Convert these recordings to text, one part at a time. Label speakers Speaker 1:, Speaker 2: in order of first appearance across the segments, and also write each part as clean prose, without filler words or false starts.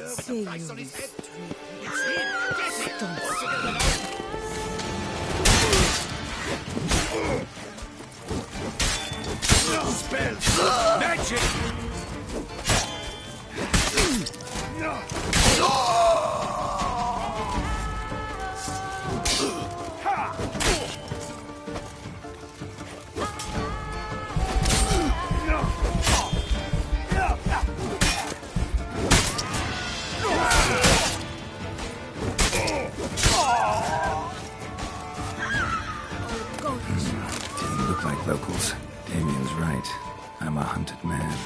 Speaker 1: say you restrain.
Speaker 2: Spells! Magic!
Speaker 3: Didn't look like locals. Damien's right. I'm a hunted man.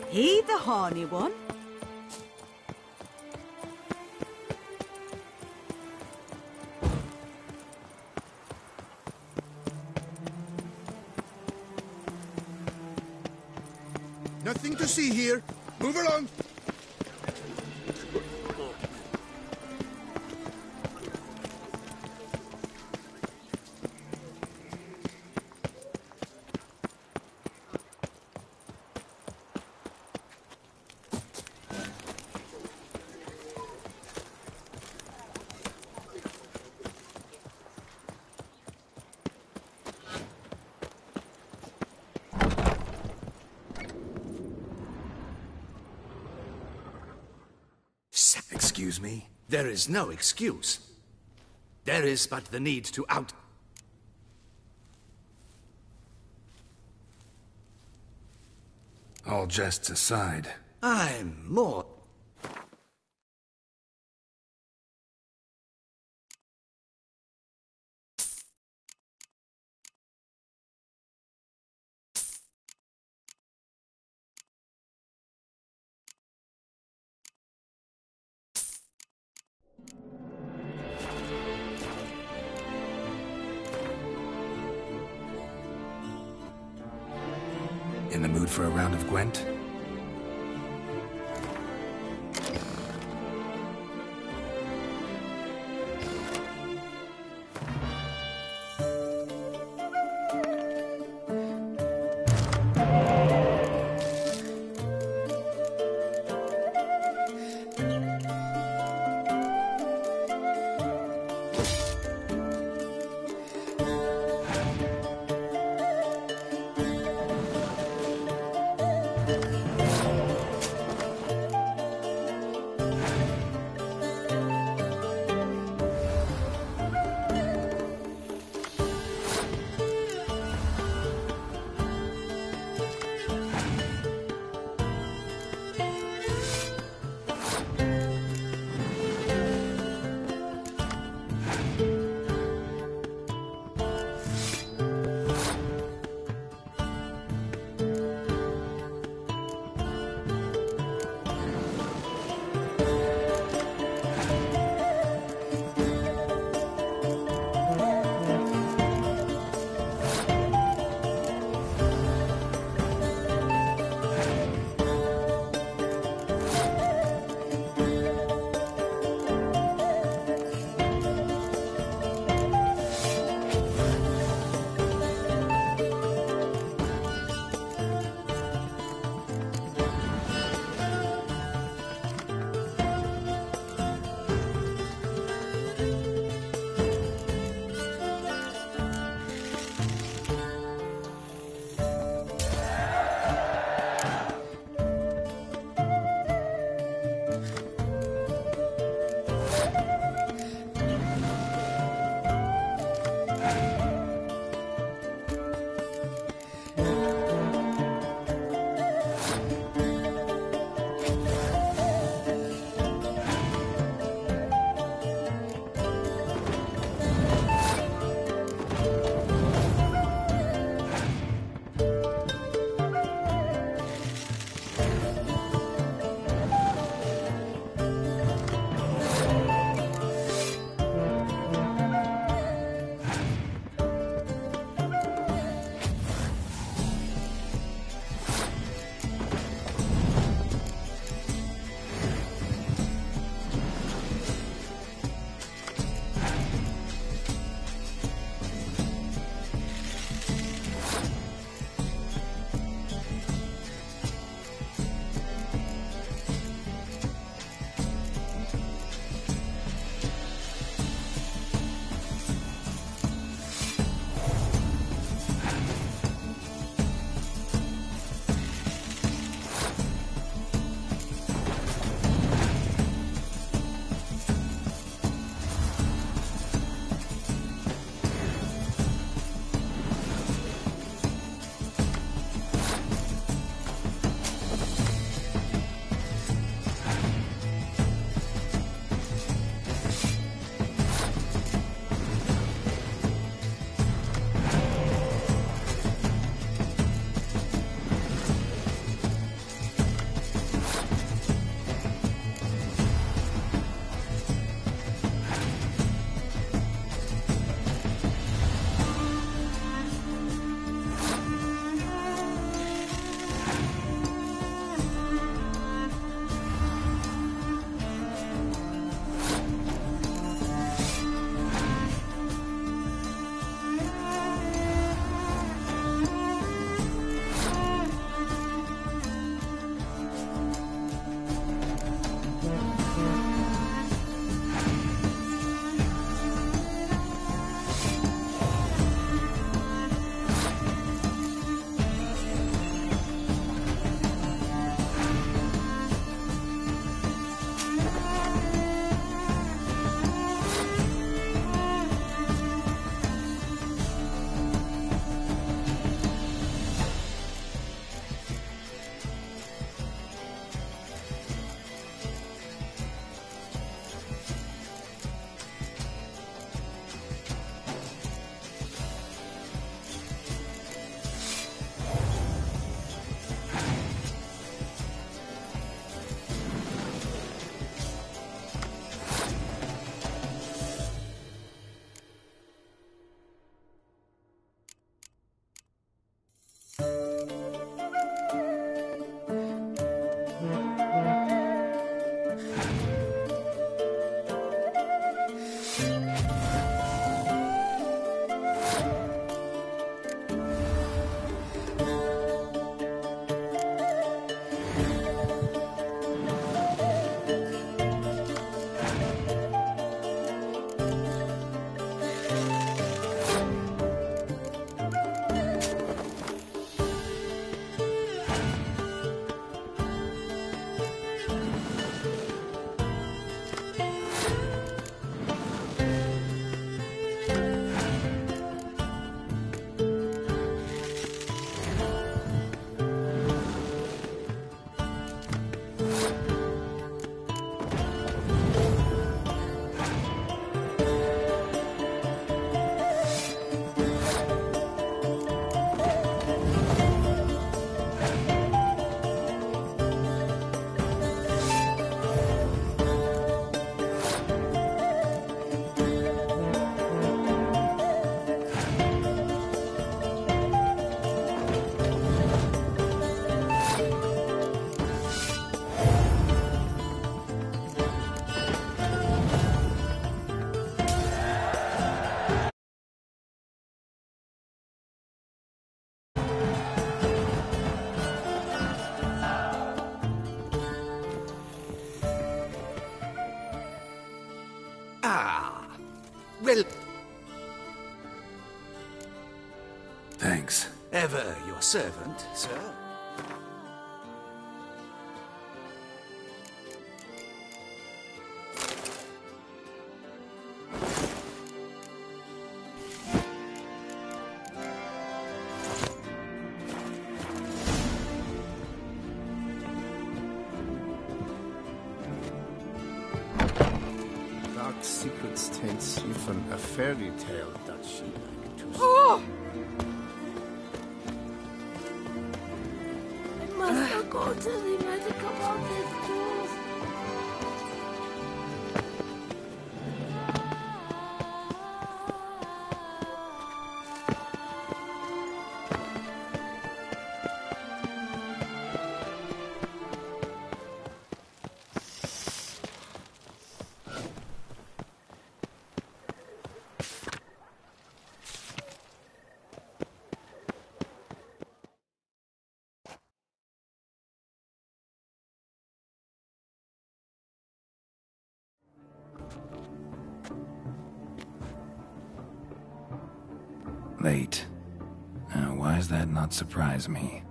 Speaker 1: He the horny one?
Speaker 2: Nothing to see here. Move along.
Speaker 3: Excuse me?
Speaker 4: There is no excuse. There is but the need to out...
Speaker 3: All jests aside.
Speaker 4: I'm more...
Speaker 3: In the mood for a round of Gwent?
Speaker 4: Ever your servant, sir.
Speaker 5: Dark secrets tells even a fairy tale that she like to
Speaker 6: Oh! I must not go to the medical office.
Speaker 3: Late. Why does that not surprise me?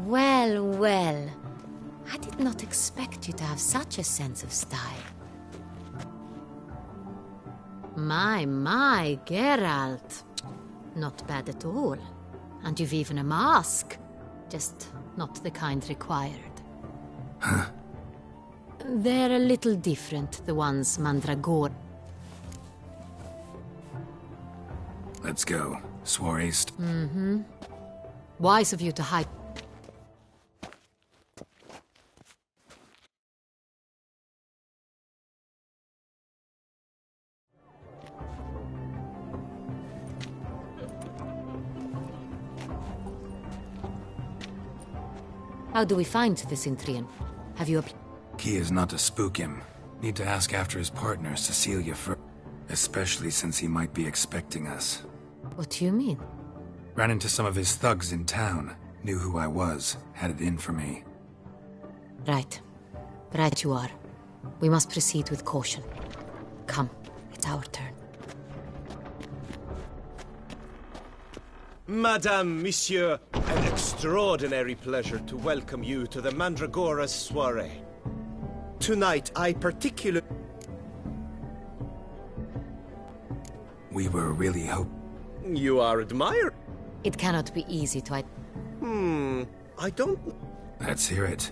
Speaker 6: Well, well. I did not expect you to have such a sense of style. My, Geralt. Not bad at all. And you've even a mask. Just not the kind required.
Speaker 3: Huh?
Speaker 6: They're a little different, the ones Mandragora.
Speaker 3: Let's go. Soirees.
Speaker 6: Wise of you to hide. How do we find the Cintrian? Have you
Speaker 3: Key is not to spook him. Need to ask after his partner, Cecilia, especially since he might be expecting us.
Speaker 6: What do you mean?
Speaker 3: Ran into some of his thugs in town. Knew who I was. Had it in for me.
Speaker 6: Right. Right you are. We must proceed with caution. Come, it's our turn.
Speaker 7: Madame, Monsieur, an extraordinary pleasure to welcome you to the Mandragora's soiree. Tonight, I particularly...
Speaker 3: We were really
Speaker 7: You are admired.
Speaker 6: It cannot be easy to...
Speaker 7: I don't...
Speaker 3: Let's hear it.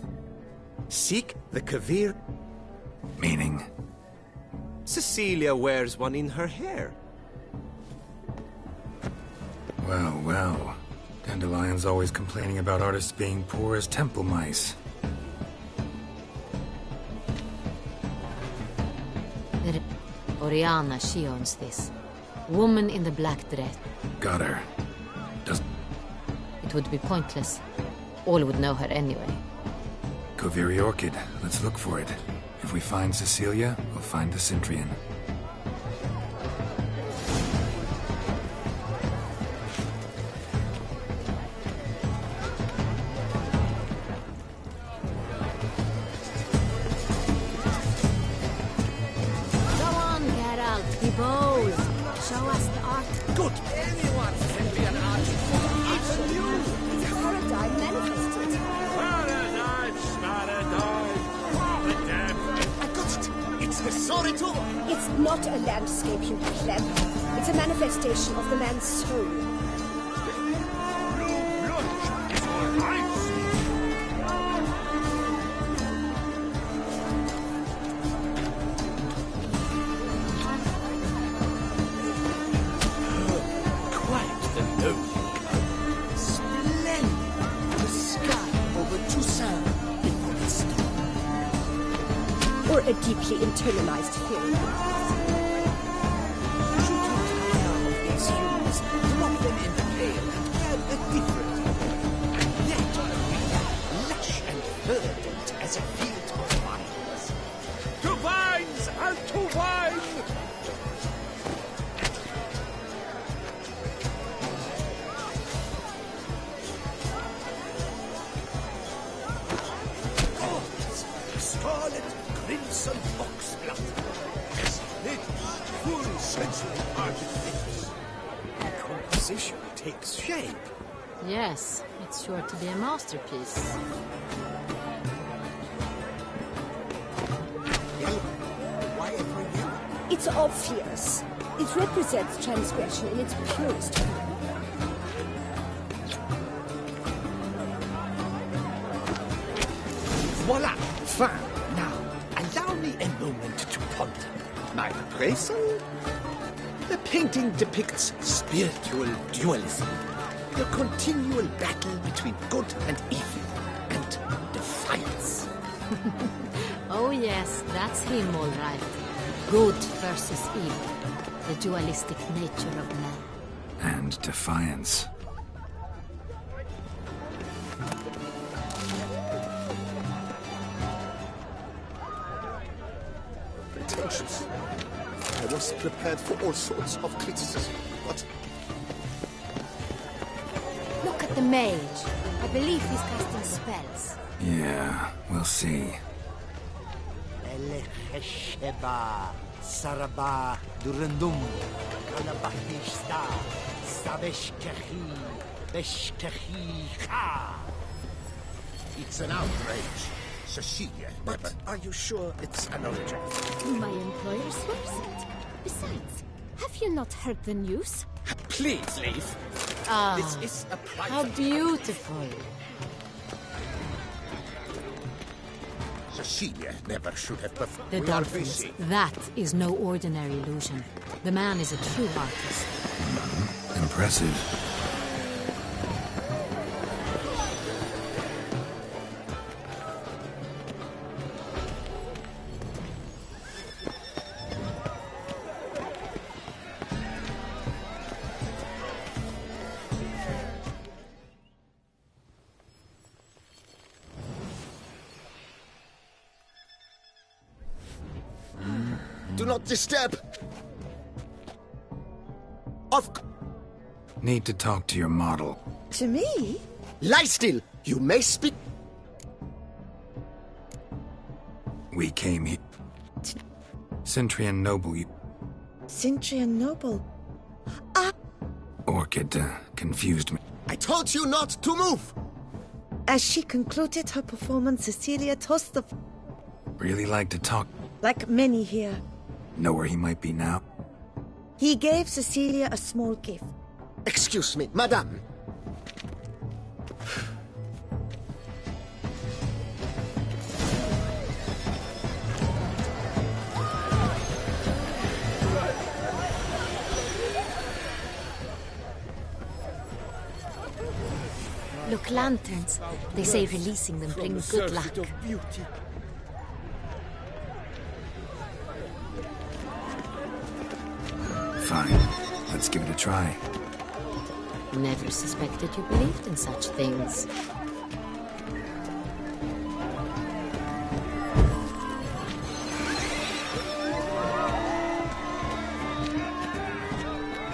Speaker 7: Seek the Kavir.
Speaker 3: Meaning?
Speaker 7: Cecilia wears one in her hair.
Speaker 3: Well, well. Dandelion's always complaining about artists being poor as temple mice.
Speaker 6: Oriana, she owns this. Woman in the black dress.
Speaker 3: Got her.
Speaker 6: It would be pointless. All would know her anyway.
Speaker 3: Koviri Orchid. Let's look for it. If we find Cecilia, we'll find the Cintrian.
Speaker 6: Go on, Geralt, be bold. Show us the art.
Speaker 7: Good. Anyone can be an artist. It's new.
Speaker 8: Paradigm manifested.
Speaker 7: I got it. It's the Sorito.
Speaker 8: It's not a landscape, you pleb. It's a manifestation of the man's soul.
Speaker 7: Quite the note. Splendid. The sky over Toussaint before it stopped.
Speaker 8: Or a deeply internalized theory.
Speaker 7: Should you tire of these humans, drop them in the pail and add a different. That will be lush and verdant as a field of
Speaker 4: Essentially artificial. The composition takes shape.
Speaker 6: Yes, it's sure to be a masterpiece.
Speaker 4: Yellow. Why ever yellow?
Speaker 8: It's obvious. It represents transgression in its purest form.
Speaker 4: Voila! Fine. Now, allow me a moment to ponder. My appraisal? The painting depicts spiritual dualism. The continual battle between good and evil, and defiance.
Speaker 6: Oh yes, that's him all right. Good versus evil. The dualistic nature of man.
Speaker 3: And defiance.
Speaker 2: Pretentious. I was prepared for all sorts of criticism, but
Speaker 8: Look at the mage. I believe he's casting spells.
Speaker 3: Yeah, we'll see.
Speaker 4: Elechesheba, Saraba, Durandum, Kalabahishta, Sabeshkehi, Beshkehi.
Speaker 2: it's an outrage. Cecilia, but are you sure it's an origin?
Speaker 9: My employer swears it. Besides, have you not heard the news?
Speaker 4: Please leave.
Speaker 6: Ah,
Speaker 4: This is a private...
Speaker 6: how beautiful.
Speaker 2: Cecilia never should have performed.
Speaker 6: The
Speaker 2: We are
Speaker 6: dolphins.
Speaker 2: busy.
Speaker 6: That is no ordinary illusion. The man is a true artist.
Speaker 3: Impressive.
Speaker 2: Do not disturb. Of
Speaker 3: Need to talk to your model.
Speaker 8: To me?
Speaker 2: lie still. You may speak.
Speaker 3: We came here. Centrian Noble,
Speaker 8: Cintrian Noble.
Speaker 3: Orchid confused me.
Speaker 2: I told you not to move.
Speaker 10: As she concluded her performance, Cecilia tossed the...
Speaker 3: Really like to talk.
Speaker 10: Like many here.
Speaker 3: Know where he might be now?
Speaker 10: He gave Cecilia a small gift.
Speaker 2: Excuse me, madame.
Speaker 6: Look, lanterns. They say releasing them brings good luck.
Speaker 3: Fine. Let's give it a try.
Speaker 6: Never suspected you believed in such things.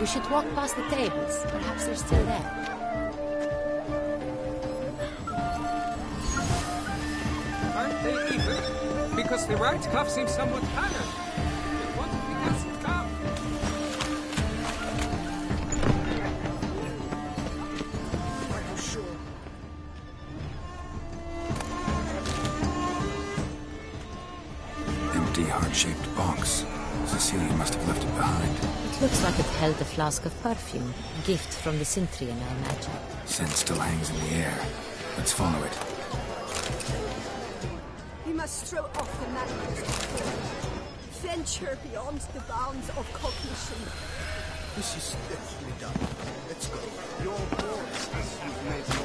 Speaker 6: We should walk past the tables. Perhaps they're still there.
Speaker 11: Aren't they even? Because the right cuff seems somewhat tired. But what if he doesn't come?
Speaker 2: Are you sure?
Speaker 3: Empty, heart-shaped box. Cecilia must have left it behind.
Speaker 6: It looks like it held a flask of perfume. Gift from the Cintrian, I imagine.
Speaker 3: Scent still hangs in the air. Let's follow it.
Speaker 8: We must throw off the manacles of fear. Venture beyond the bounds of cognition.
Speaker 2: This is definitely done. Let's go.
Speaker 5: Your voice, you've made me.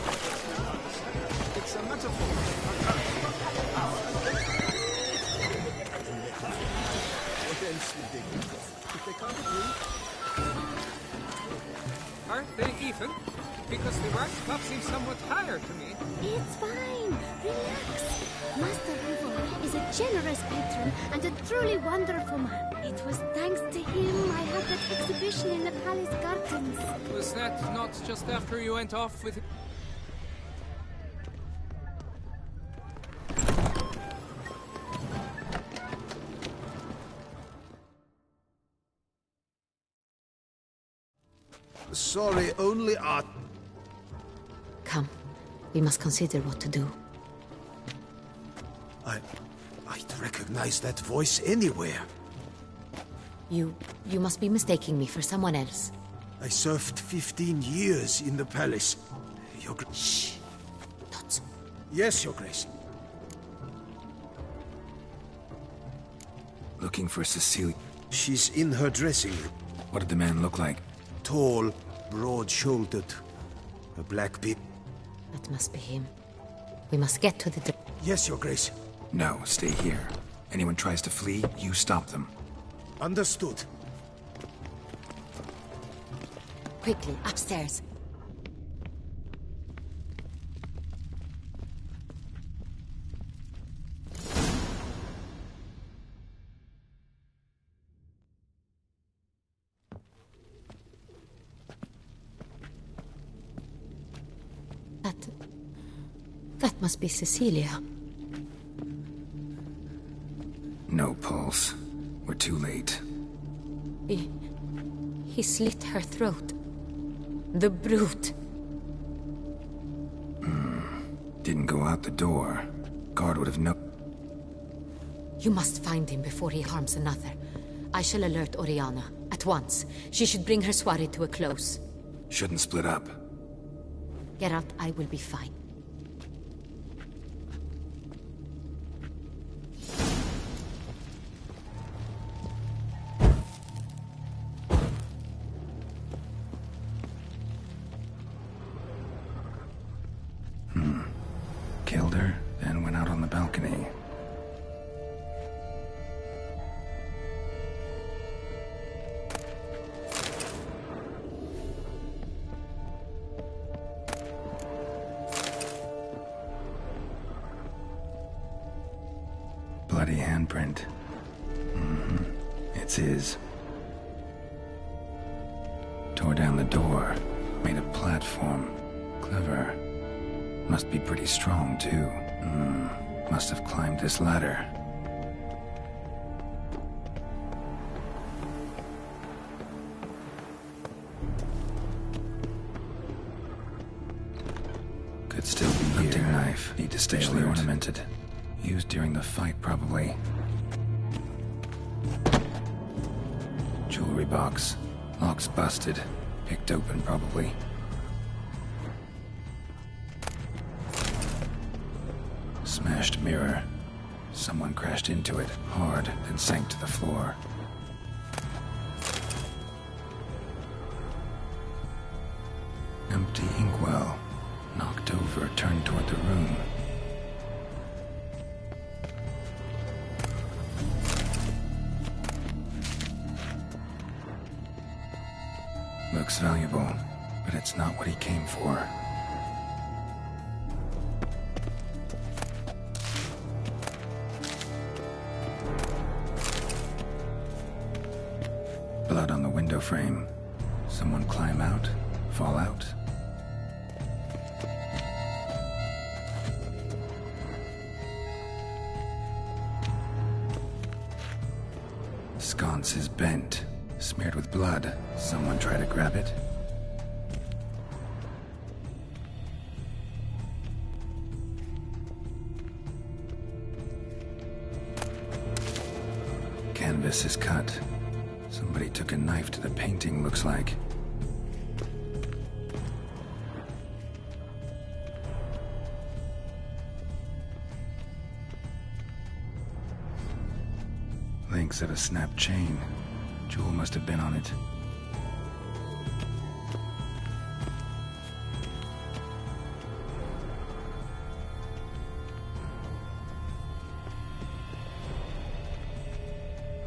Speaker 5: It's a metaphor.
Speaker 2: What else would they do? If they can't agree,
Speaker 11: Aren't they even? Because the right cuff seems somewhat tired to me.
Speaker 9: It's fine. Relax. Master Rivo is a generous patron and a truly wonderful man. It was thanks to him I had that exhibition in the palace gardens.
Speaker 11: Was that not just after you went off with...
Speaker 2: Sorry, only art.
Speaker 6: Come. We must consider what to do.
Speaker 2: I'd recognize that voice anywhere.
Speaker 6: You must be mistaking me for someone else.
Speaker 2: I served 15 years in the palace. Your Grace.
Speaker 6: Shh. Not so.
Speaker 2: Yes, Your Grace.
Speaker 3: Looking for Cecilia.
Speaker 2: She's in her dressing room.
Speaker 3: What did the man look like?
Speaker 2: Tall, broad-shouldered. A black beard.
Speaker 6: That must be him. We must get to the...
Speaker 2: Yes, Your Grace.
Speaker 3: No, stay here. Anyone tries to flee, you stop them.
Speaker 2: Understood.
Speaker 6: Quickly, upstairs. That must be Cecilia.
Speaker 3: No pulse. We're too late.
Speaker 6: He slit her throat. The brute.
Speaker 3: Didn't go out the door. Guard would have known.
Speaker 6: You must find him before he harms another. I shall alert Oriana. At once. She should bring her soiree to a close.
Speaker 3: Shouldn't split up.
Speaker 6: Geralt, I will be fine.
Speaker 3: Killed her, then went out on the balcony. Bloody handprint. It's his. Tore down the door. Made a platform. Clever. Must be pretty strong, too. Must have climbed this ladder. Could still be hunting here. Knife. Need to stay alert. Ornamented. Used during the fight, probably. Jewelry box. Lock's busted. Picked open, probably. Smashed mirror. Someone crashed into it, hard, then sank to the floor. Empty inkwell. Knocked over, turned toward the room. Looks valuable, but it's not what he came for. Blood on the window frame. Someone climb out? Fall out? Sconce is bent, smeared with blood. Someone try to grab it? Canvas is cut. Somebody took a knife to the painting, looks like. Links of a snapped chain. Jewel must have been on it.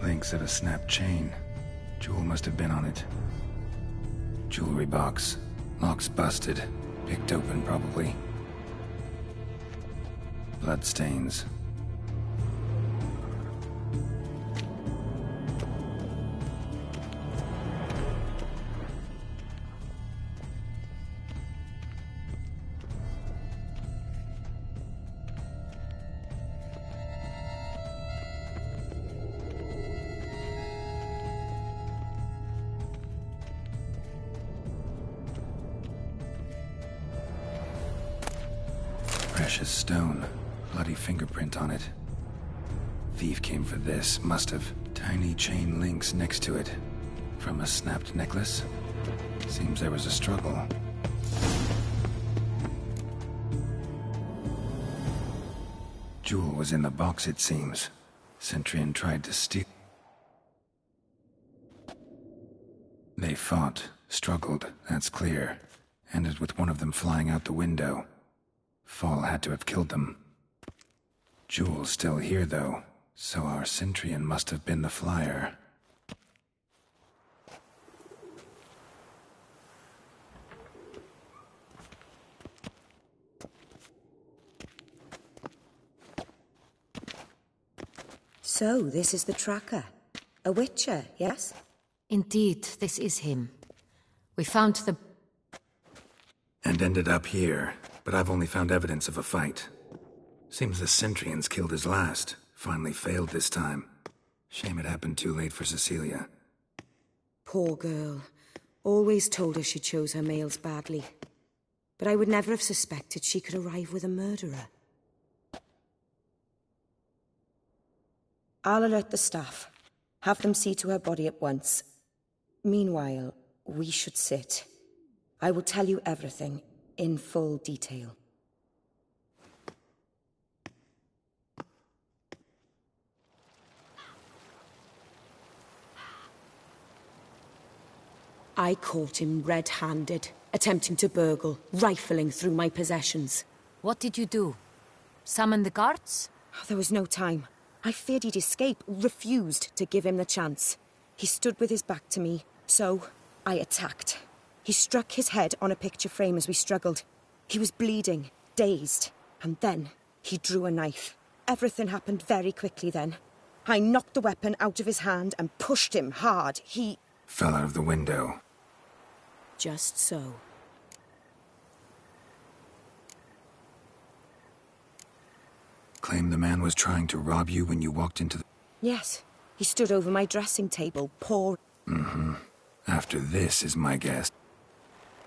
Speaker 3: Links of a snapped chain. Jewel must have been on it. Jewelry box. Lock's busted. Picked open, probably. Blood stains. Precious stone. Bloody fingerprint on it. Thief came for this, must have. Tiny chain links next to it. From a snapped necklace? Seems there was a struggle. Jewel was in the box, it seems. Centurion tried to steal. They fought, struggled, that's clear. Ended with one of them flying out the window. Fall had to have killed them. Jewel's still here, though, so our Centurion must have been the flyer.
Speaker 10: So, this is the tracker. A witcher, yes?
Speaker 6: Indeed, this is him. We found the...
Speaker 3: And ended up here, but I've only found evidence of a fight. Seems the Centurions killed his last. Finally failed this time. Shame it happened too late for Cecilia.
Speaker 10: Poor girl. Always told her she chose her males badly. But I would never have suspected she could arrive with a murderer. I'll alert the staff. Have them see to her body at once. Meanwhile, we should sit. I will tell you everything, in full detail. I caught him red-handed, attempting to burgle, rifling through my possessions.
Speaker 6: What did you do? Summon the guards?
Speaker 10: There was no time. I feared he'd escape, refused to give him the chance. He stood with his back to me, so I attacked. He struck his head on a picture frame as we struggled. He was bleeding, dazed, and then he drew a knife. Everything happened very quickly then. I knocked the weapon out of his hand and pushed him hard. He...
Speaker 3: fell out of the window.
Speaker 10: Just so.
Speaker 3: Claim the man was trying to rob you when you walked into the...
Speaker 10: Yes. He stood over my dressing table, pouring...
Speaker 3: Mm-hmm. After this is my guess.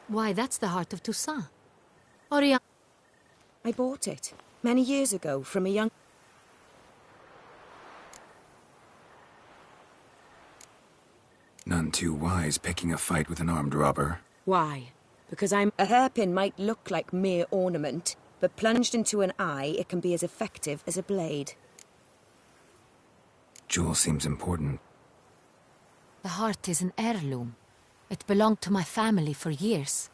Speaker 6: Why, that's the heart of Toussaint. Oriana...
Speaker 10: I bought it, many years ago, from a young...
Speaker 3: None too wise picking a fight with an armed robber.
Speaker 10: Why? Because I'm... A hairpin might look like mere ornament, but plunged into an eye, it can be as effective as a blade.
Speaker 3: Jewel seems important.
Speaker 6: The heart is an heirloom. It belonged to my family for years.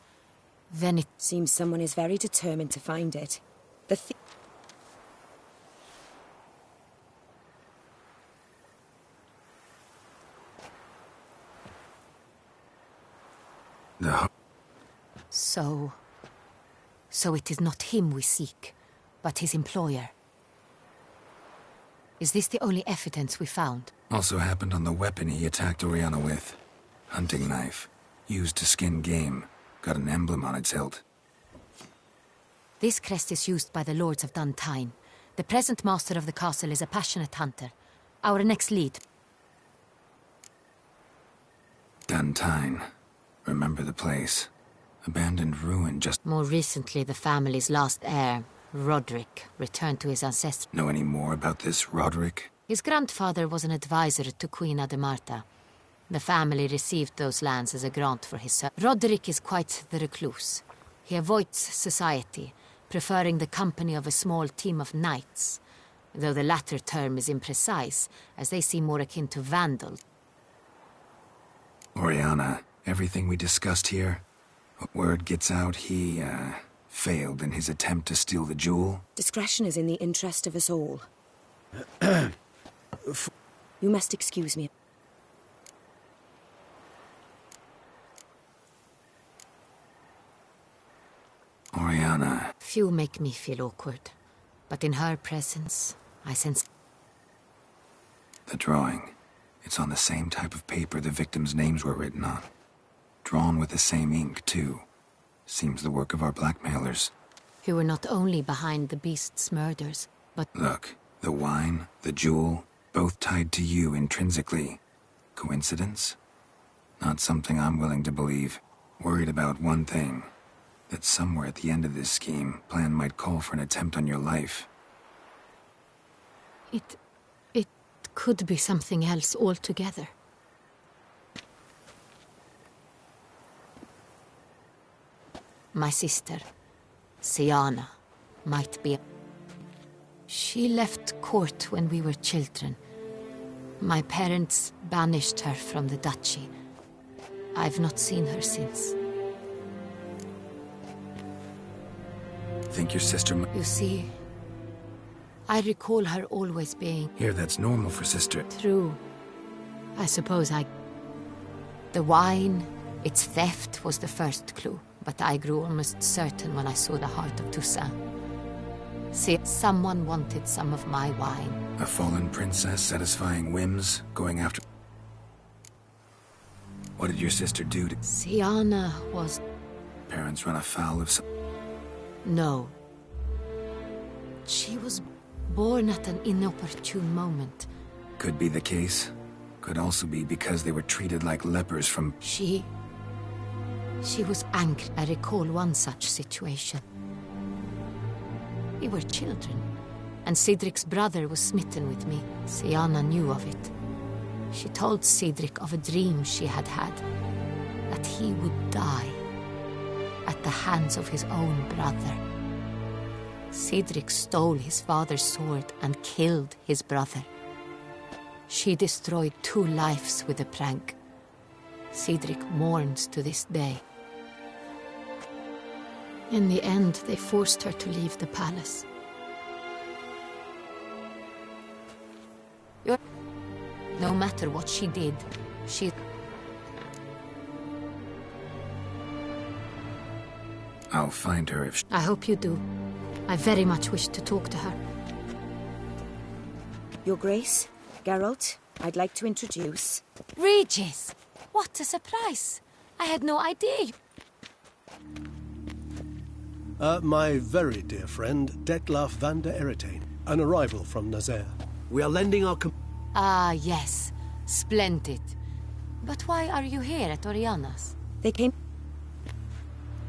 Speaker 6: Then it...
Speaker 10: Seems someone is very determined to find it. The
Speaker 6: So it is not him we seek, but his employer. Is this the only evidence we found?
Speaker 3: Also happened on the weapon he attacked Oriana with. Hunting knife. Used to skin game. Got an emblem on its hilt.
Speaker 6: This crest is used by the Lords of Duntine. The present master of the castle is a passionate hunter. Our next lead.
Speaker 3: Duntine. Remember the place. Abandoned ruin just...
Speaker 6: More recently, the family's last heir, Roderick, returned to his ancestors.
Speaker 3: Know any more about this Roderick?
Speaker 6: His grandfather was an advisor to Queen Ademarta. The family received those lands as a grant for his son. Roderick is quite the recluse. He avoids society, preferring the company of a small team of knights, though the latter term is imprecise, as they seem more akin to vandals.
Speaker 3: Oriana, everything we discussed here, word gets out he, failed in his attempt to steal the jewel?
Speaker 10: Discretion is in the interest of us all. You must excuse me.
Speaker 3: Oriana.
Speaker 6: Few make me feel awkward, but in her presence, I sense...
Speaker 3: The drawing. It's on the same type of paper the victims' names were written on. Drawn with the same ink, too. Seems the work of our blackmailers.
Speaker 6: Who were not only behind the beast's murders, but...
Speaker 3: Look, the wine, the jewel, both tied to you intrinsically. Coincidence? Not something I'm willing to believe. Worried about one thing. that somewhere at the end of this scheme, plan might call for an attempt on your life.
Speaker 6: It could be something else altogether. My sister, Siana, might be. She left court when we were children. My parents banished her from the duchy. I've not seen her since.
Speaker 3: Think your sister
Speaker 6: You see, I recall her always being...
Speaker 3: Here, that's normal for sister.
Speaker 6: True. I suppose The wine, its theft was the first clue, but I grew almost certain when I saw the heart of Toussaint. See, someone wanted some of my wine.
Speaker 3: A fallen princess satisfying whims, going after... What did your sister do to...
Speaker 6: Siana was...
Speaker 3: Parents run afoul of some...
Speaker 6: No. She was born at an inopportune moment.
Speaker 3: Could be the case. Could also be because they were treated like lepers from...
Speaker 6: She was angry. I recall one such situation. We were children, and Cedric's brother was smitten with me. Siana knew of it. She told Cedric of a dream she had had, that he would die at the hands of his own brother. Cedric stole his father's sword and killed his brother. She destroyed 2 lives with a prank. Cedric mourns to this day. In the end, they forced her to leave the palace. No matter what she did,
Speaker 3: I'll find her if...
Speaker 6: I hope you do. I very much wish to talk to her.
Speaker 10: Your Grace, Geralt, I'd like to introduce...
Speaker 6: Regis! What a surprise! I had no idea.
Speaker 12: My very dear friend, Detlaf van der Eretain, an arrival from Nazaire. We are lending our...
Speaker 6: Ah, yes. Splendid. But why are you here at Oriana's?
Speaker 10: They came...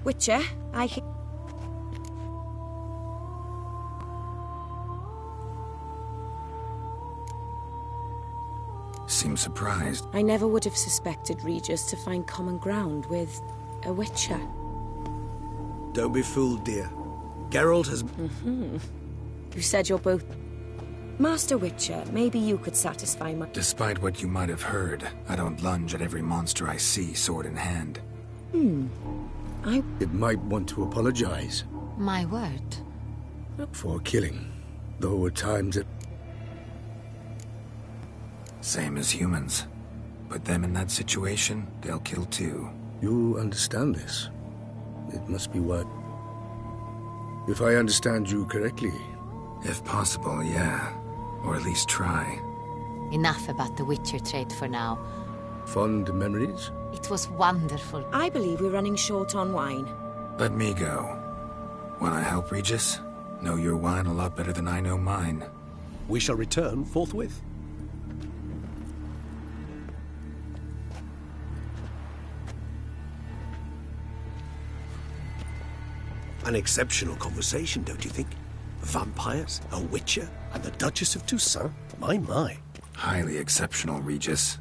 Speaker 10: Witcher,
Speaker 3: Seems surprised.
Speaker 10: I never would have suspected Regis to find common ground with a Witcher.
Speaker 12: Don't be fooled, dear. Geralt has...
Speaker 10: You said you're both... Master Witcher, maybe you could satisfy my...
Speaker 3: Despite what you might have heard, I don't lunge at every monster I see, sword in hand.
Speaker 2: It might want to apologize.
Speaker 6: My word.
Speaker 2: For killing. Though at times it...
Speaker 3: Same as humans. Put them in that situation, they'll kill too.
Speaker 2: You understand this. It must be what... If I understand you correctly...
Speaker 3: If possible, yeah. Or at least try.
Speaker 6: Enough about the Witcher trade for now.
Speaker 2: Fond memories?
Speaker 6: It was wonderful.
Speaker 10: I believe we're running short on wine.
Speaker 3: Let me go. Wanna help, Regis? Know your wine a lot better than I know mine.
Speaker 12: We shall return forthwith. An exceptional conversation, don't you think? Vampires, a witcher, and the Duchess of Toussaint? My.
Speaker 3: Highly exceptional, Regis.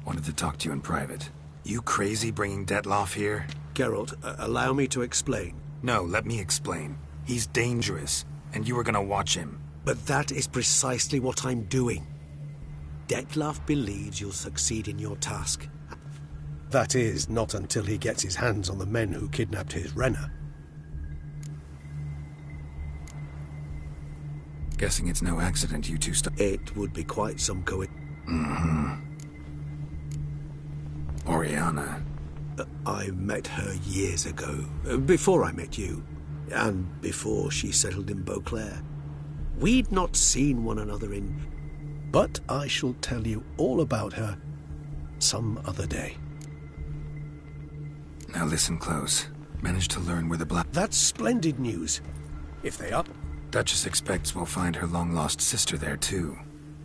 Speaker 3: Wanted to talk to you in private. You crazy bringing Detlaf here?
Speaker 12: Geralt, allow me to explain.
Speaker 3: No, let me explain. He's dangerous, and you were gonna watch him.
Speaker 12: But that is precisely what I'm doing. Detlaf believes you'll succeed in your task. That is, not until he gets his hands on the men who kidnapped his Renner.
Speaker 3: Guessing it's no accident you two
Speaker 12: It would be quite some
Speaker 3: Oriana.
Speaker 12: I met her years ago, before I met you, and before she settled in Beauclair. We'd not seen one another in... But I shall tell you all about her some other day.
Speaker 3: Now listen close. Managed to learn where the black...
Speaker 12: That's splendid news. If they are...
Speaker 3: Duchess expects we'll find her long-lost sister there, too.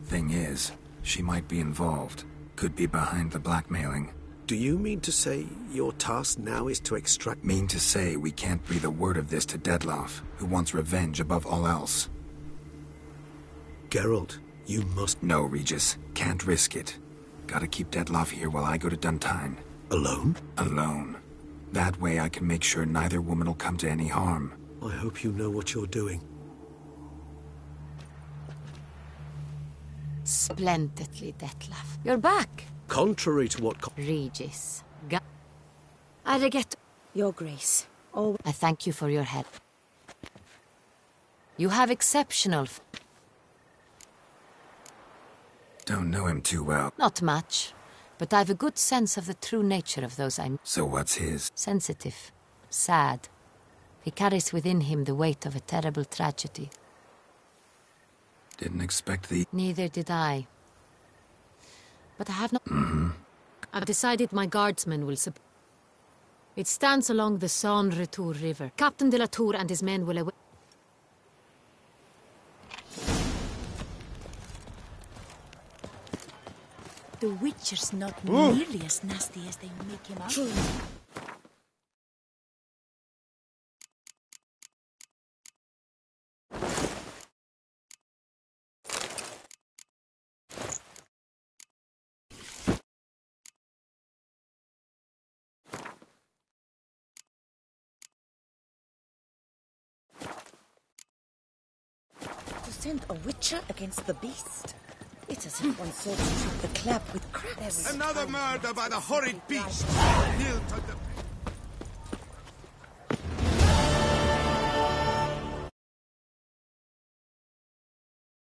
Speaker 3: Thing is, she might be involved. Could be behind the blackmailing.
Speaker 12: Do you mean to say your task now is to extract...
Speaker 3: Mean to say we can't breathe a word of this to Dettlaff, who wants revenge above all else.
Speaker 12: Geralt, you must...
Speaker 3: No, Regis. Can't risk it. Gotta keep Dettlaff here while I go to Duntine.
Speaker 12: Alone?
Speaker 3: Alone. That way I can make sure neither woman will come to any harm.
Speaker 12: I hope you know what you're doing.
Speaker 6: Splendidly, Dettlaff. You're back.
Speaker 12: Contrary to what...
Speaker 6: Regis. Arigato.
Speaker 10: Your Grace. Oh,
Speaker 6: I thank you for your help. You have exceptional...
Speaker 3: Don't know him too well.
Speaker 6: Not much, but I've a good sense of the true nature of those I'm...
Speaker 3: So what's his?
Speaker 6: Sensitive. Sad. He carries within him the weight of a terrible tragedy.
Speaker 3: Didn't expect the...
Speaker 6: Neither did I. But I have not... I've decided my guardsmen will support... It stands along the Saône-Retour River. Captain de la Tour and his men will await...
Speaker 13: The Witcher's not nearly as nasty as they make him out. To send a Witcher against the beast? It's as if one sought to treat the clap with crabs.
Speaker 5: Another murder by the horrid beast! Hilt of the